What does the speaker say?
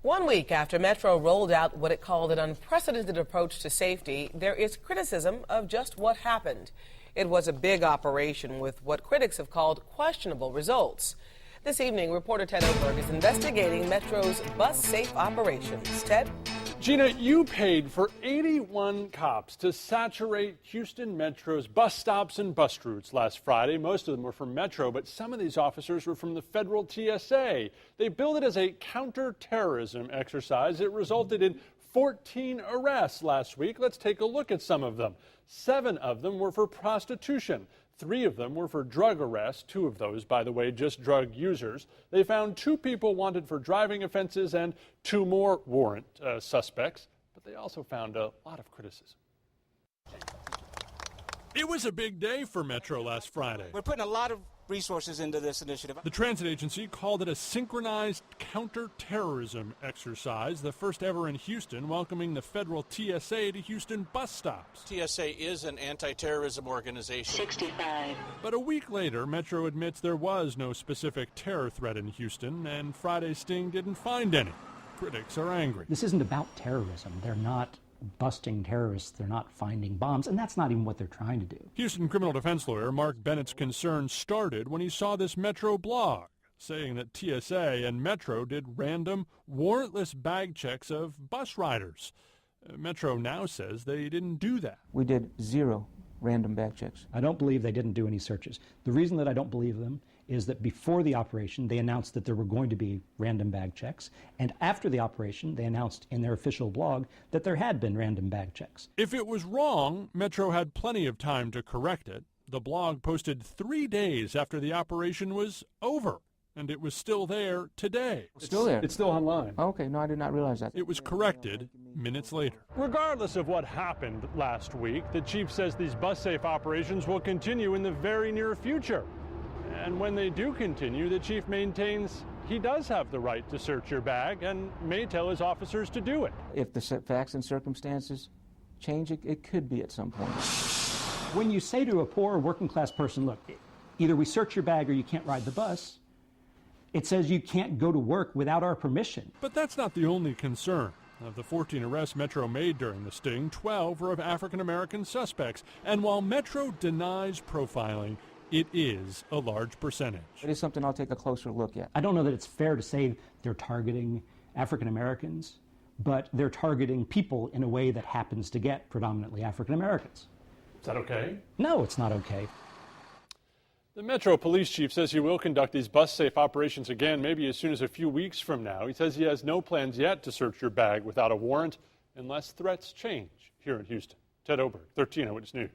1 week after Metro rolled out what it called an unprecedented approach to safety, there is criticism of just what happened. It was a big operation with what critics have called questionable results. This evening, reporter Ted Oberg is investigating Metro's bus-safe operations. Ted? Gina, you paid for 81 cops to saturate Houston Metro's bus stops and bus routes last Friday. Most of them were from Metro, but some of these officers were from the federal TSA. They billed it as a counterterrorism exercise. It resulted in 14 arrests last week. Let's take a look at some of them. 7 of them were for prostitution. 3 of them were for drug arrests. 2 of those, by the way, just drug users. They found 2 people wanted for driving offenses and 2 more warrant suspects. But they also found a lot of criticism. It was a big day for Metro last Friday. We're putting a lot of resources into this initiative. The transit agency called it a synchronized counterterrorism exercise, the first ever in Houston, welcoming the federal TSA to Houston bus stops. TSA is an anti-terrorism organization. 65. But a week later, Metro admits there was no specific terror threat in Houston, and Friday's sting didn't find any. Critics are angry. This isn't about terrorism. They're not busting terrorists, they're not finding bombs, and that's not even what they're trying to do. Houston criminal defense lawyer Mark Bennett's concern started when he saw this Metro blog saying that TSA and Metro did random, warrantless bag checks of bus riders. Metro now says they didn't do that. We did 0 random bag checks. I don't believe they didn't do any searches. The reason that I don't believe them is that before the operation, they announced that there were going to be random bag checks, and after the operation, they announced in their official blog that there had been random bag checks. If it was wrong, Metro had plenty of time to correct it. The blog posted 3 days after the operation was over, and it was still there today. Still there? It's still online. Okay, no, I did not realize that. It was corrected minutes later. Regardless of what happened last week, the chief says these bus-safe operations will continue in the very near future. And when they do continue, the chief maintains he does have the right to search your bag and may tell his officers to do it. If the facts and circumstances change, it could be at some point. When you say to a poor working class person, look, either we search your bag or you can't ride the bus, it says you can't go to work without our permission. But that's not the only concern. Of the 14 arrests Metro made during the sting, 12 were of African-American suspects. And while Metro denies profiling, it is a large percentage. It is something I'll take a closer look at. I don't know that it's fair to say they're targeting African Americans, but they're targeting people in a way that happens to get predominantly African Americans. Is that okay? No, it's not okay. The Metro police chief says he will conduct these bus-safe operations again, maybe as soon as a few weeks from now. He says he has no plans yet to search your bag without a warrant unless threats change here in Houston. Ted Oberg, 13 Eyewitness News.